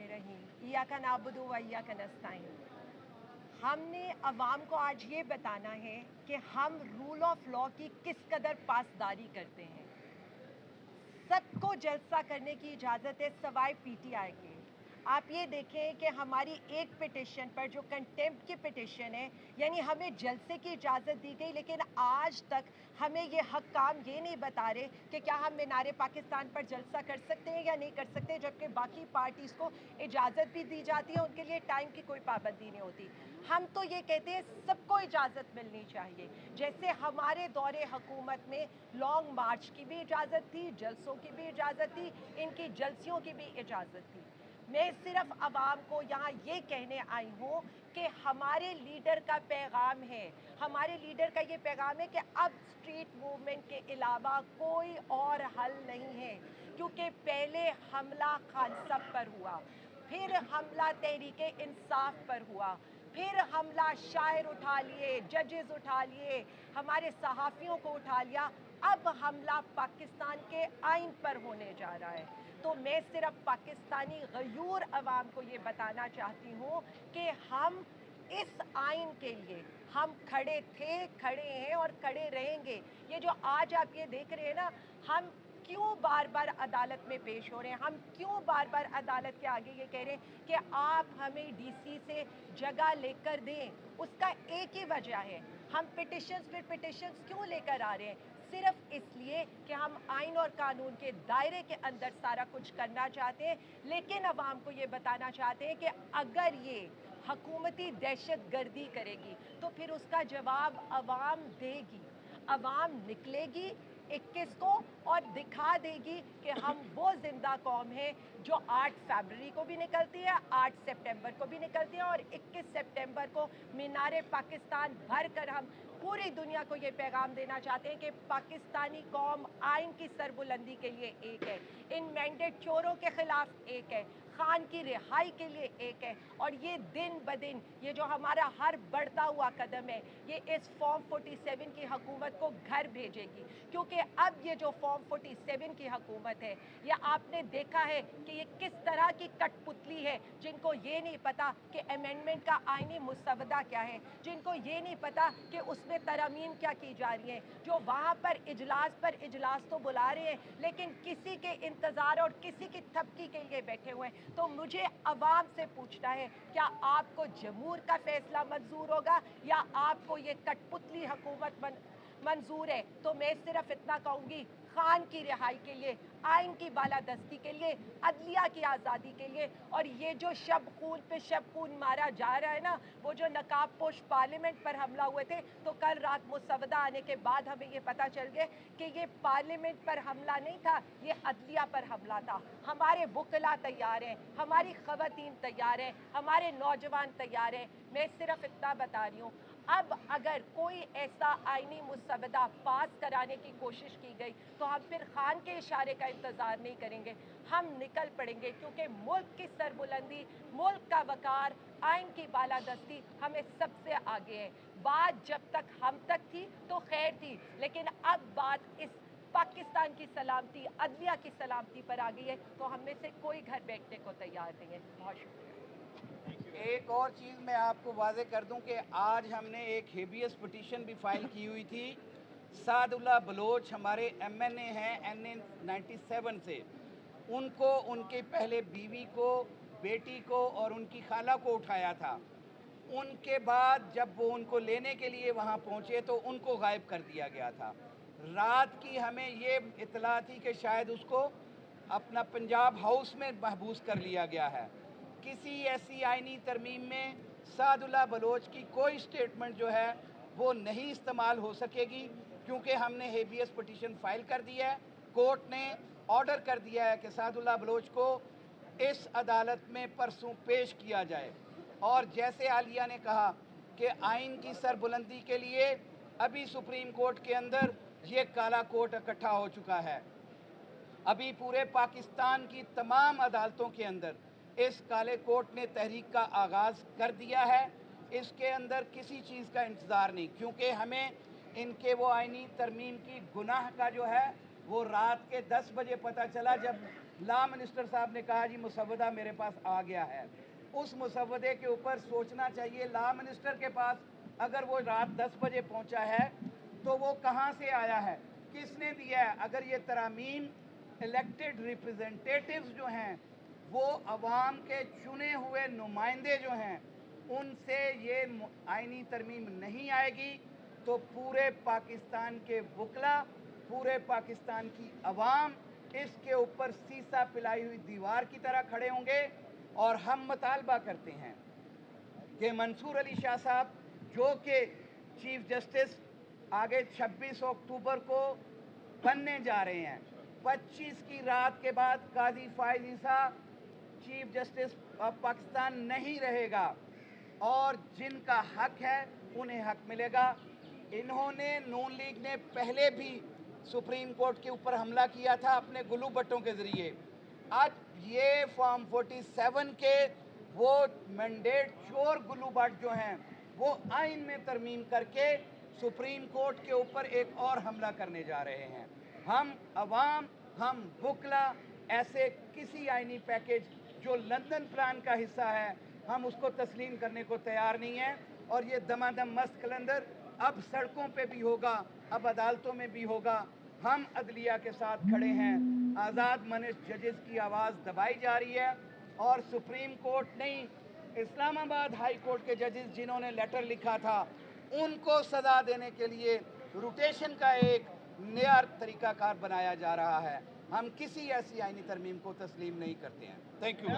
रहमानिर्रहीम इय्याका नअबुदु व इय्याका नस्तईन। हमने अवाम को आज ये बताना है कि हम रूल ऑफ लॉ की किस कदर पासदारी करते हैं। सबको जलसा करने की इजाज़त है सवाए पीटीआई के। आप ये देखें कि हमारी एक पिटिशन पर जो कंटेम्प्ट की पिटिशन है, यानी हमें जलसे की इजाज़त दी गई, लेकिन आज तक हमें ये हक्काम ये नहीं बता रहे कि क्या हम मीनार पाकिस्तान पर जलसा कर सकते हैं या नहीं कर सकते, जबकि बाकी पार्टीज़ को इजाज़त भी दी जाती है, उनके लिए टाइम की कोई पाबंदी नहीं होती। हम तो ये कहते हैं सबको इजाज़त मिलनी चाहिए। जैसे हमारे दौरे हुकूमत में लॉन्ग मार्च की भी इजाज़त थी, जलसों की भी इजाज़त थी, इनकी जलसियों की भी इजाज़त थी। मैं सिर्फ आवाम को यहाँ ये कहने आई हूँ कि हमारे लीडर का पैगाम है, हमारे लीडर का ये पैगाम है कि अब स्ट्रीट मूवमेंट के अलावा कोई और हल नहीं है, क्योंकि पहले हमला खान सब पर हुआ, फिर हमला तहरीक इंसाफ पर हुआ, फिर हमला शायर उठा लिए, जजेस उठा लिए, हमारे सहाफ़ियों को उठा लिया, अब हमला पाकिस्तान के आइन पर होने जा रहा है। तो मैं सिर्फ पाकिस्तानी गयूर अवाम को ये बताना चाहती हूँ कि हम इस आइन के लिए हम खड़े थे, खड़े हैं और खड़े रहेंगे। ये जो आज आप ये देख रहे हैं ना, हम क्यों बार बार अदालत में पेश हो रहे हैं, हम क्यों बार बार अदालत के आगे ये कह रहे हैं कि आप हमें डीसी से जगह लेकर दें, उसका एक ही वजह है। हम पिटिशंस पे पिटिशंस क्यों लेकर आ रहे हैं? सिर्फ इसलिए कि हम आइन और कानून के दायरे के अंदर सारा कुछ करना चाहते हैं, लेकिन अवाम को ये बताना चाहते हैं कि अगर ये हकूमती दहशत गर्दी करेगी तो फिर उसका जवाब अवाम देगी। अवाम निकलेगी 21 को और दिखा देगी कि हम वो जिंदा कौम है जो 8 फरवरी को भी निकलती है, 8 सितंबर को भी निकलती है, और 21 सितंबर को मीनार पाकिस्तान भर कर हम पूरी दुनिया को ये पैगाम देना चाहते हैं कि पाकिस्तानी कौम आइन की सरबुलंदी के लिए एक है, इन मैंडेट चोरों के खिलाफ एक है, खान की रिहाई के लिए एक है, और ये दिन ब दिन ये जो हमारा हर बढ़ता हुआ कदम है, ये इस फॉर्म 47 की हुकूमत को घर भेजेगी। क्योंकि अब ये जो फॉर्म 47 की हुकूमत है, ये आपने देखा है कि ये किस तरह की कठपुतली है, जिनको ये नहीं पता कि अमेंडमेंट का आईनी मुसवदा क्या है, जिनको ये नहीं पता कि उसमें तरमीम क्या की जा रही है, जो वहाँ पर इजलास तो बुला रहे हैं, लेकिन किसी के इंतज़ार और किसी की थपकी के लिए बैठे हुए हैं। तो मुझे अवाम से पूछना है, क्या आपको जमहूर का फैसला मंजूर होगा या आपको ये कठपुतली हुकूमत मंजूर है? तो मैं सिर्फ इतना कहूँगी, खान की रिहाई के लिए, आइन की बालादस्ती के लिए, अदलिया की आज़ादी के लिए, और ये जो शब खून पे शब खून मारा जा रहा है ना, वो जो नकाब पोश पार्लियामेंट पर हमला हुए थे, तो कल रात मुसवदा आने के बाद हमें ये पता चल गया कि ये पार्लियामेंट पर हमला नहीं था, ये अदलिया पर हमला था। हमारे वुकला तैयार हैं, हमारी ख़वातीन तैयार हैं, हमारे नौजवान तैयार हैं। मैं सिर्फ इतना बता रही हूँ, अब अगर कोई ऐसा आईनी मुसवदा पास कराने की कोशिश की गई तो हम फिर खान के इशारे का इंतज़ार नहीं करेंगे, हम निकल पड़ेंगे, क्योंकि मुल्क की सरबुलंदी, मुल्क का वकार, आइन की बालादस्ती हमें सबसे आगे है। बात जब तक हम तक थी तो खैर थी, लेकिन अब बात इस पाकिस्तान की सलामती, अदलिया की सलामती पर आ गई है, तो हम में से कोई घर बैठने को तैयार नहीं है। बहुत शुक्रिया। एक और चीज़ मैं आपको वाज़े कर दूं कि आज हमने एक हेबियस पिटीशन भी फाइल की हुई थी। सादुल्ला बलोच हमारे एमएनए हैं NA 97 से, उनको उनके पहले बीवी को, बेटी को और उनकी खाला को उठाया था। उनके बाद जब वो उनको लेने के लिए वहाँ पहुँचे तो उनको गायब कर दिया गया था। रात की हमें ये इत्तला थी कि शायद उसको अपना पंजाब हाउस में महबूस कर लिया गया है। किसी ऐसी आइनी तरमीम में सादुल्ला बलोच की कोई स्टेटमेंट जो है वो नहीं इस्तेमाल हो सकेगी, क्योंकि हमने हेबियस पिटीशन फाइल कर दिया है। कोर्ट ने ऑर्डर कर दिया है कि सादुल्ला बलोच को इस अदालत में परसों पेश किया जाए। और जैसे आलिया ने कहा कि आइन की सरबुलंदी के लिए अभी सुप्रीम कोर्ट के अंदर ये काला कोर्ट इकट्ठा हो चुका है। अभी पूरे पाकिस्तान की तमाम अदालतों के अंदर इस काले कोर्ट ने तहरीक का आगाज़ कर दिया है। इसके अंदर किसी चीज़ का इंतज़ार नहीं, क्योंकि हमें इनके वो आइनी तरमीम की गुनाह का जो है वो रात के 10 बजे पता चला, जब लॉ मिनिस्टर साहब ने कहा जी मुसव्वदा मेरे पास आ गया है, उस मुसव्वदे के ऊपर सोचना चाहिए। लॉ मिनिस्टर के पास अगर वो रात 10 बजे पहुंचा है तो वो कहां से आया है, किसने दिया है? अगर ये तरामीम इलेक्टेड रिप्रेजेंटेटिव्स जो हैं वो अवाम के चुने हुए नुमाइंदे जो हैं उनसे ये आइनी तरमीम नहीं आएगी तो पूरे पाकिस्तान के वकला, पूरे पाकिस्तान की अवाम इसके ऊपर सीसा पिलाई हुई दीवार की तरह खड़े होंगे। और हम मुतालबा करते हैं कि मंसूर अली शाह साहब जो कि चीफ जस्टिस आगे 26 अक्टूबर को बनने जा रहे हैं, 25 की रात के बाद काजी फाइज ईसा चीफ जस्टिस ऑफ पाकिस्तान नहीं रहेगा और जिनका हक है उन्हें हक मिलेगा। इन्होंने, नून लीग ने पहले भी सुप्रीम कोर्ट के ऊपर हमला किया था अपने गुल्लू भट्टों के ज़रिए। आज ये फॉर्म 47 के वो मैंडेट चोर गुल्लू भट्ट जो हैं वो आइन में तरमीम करके सुप्रीम कोर्ट के ऊपर एक और हमला करने जा रहे हैं। हम अवाम, हम वकला ऐसे किसी आइनी पैकेज जो लंदन प्लान का हिस्सा है हम उसको तस्लीम करने को तैयार नहीं है। और ये दमादम मस्त कलंदर अब सड़कों पे भी होगा, अब अदालतों में भी होगा। हम अदलिया के साथ खड़े हैं। आज़ाद मनिस्ट जजेस की आवाज़ दबाई जा रही है और सुप्रीम कोर्ट नहीं, इस्लामाबाद हाई कोर्ट के जजेस जिन्होंने लेटर लिखा था उनको सज़ा देने के लिए रोटेशन का एक नया तरीक़ाकार बनाया जा रहा है। हम किसी ऐसी आइनी तरमीम को तस्लीम नहीं करते हैं। Thank you.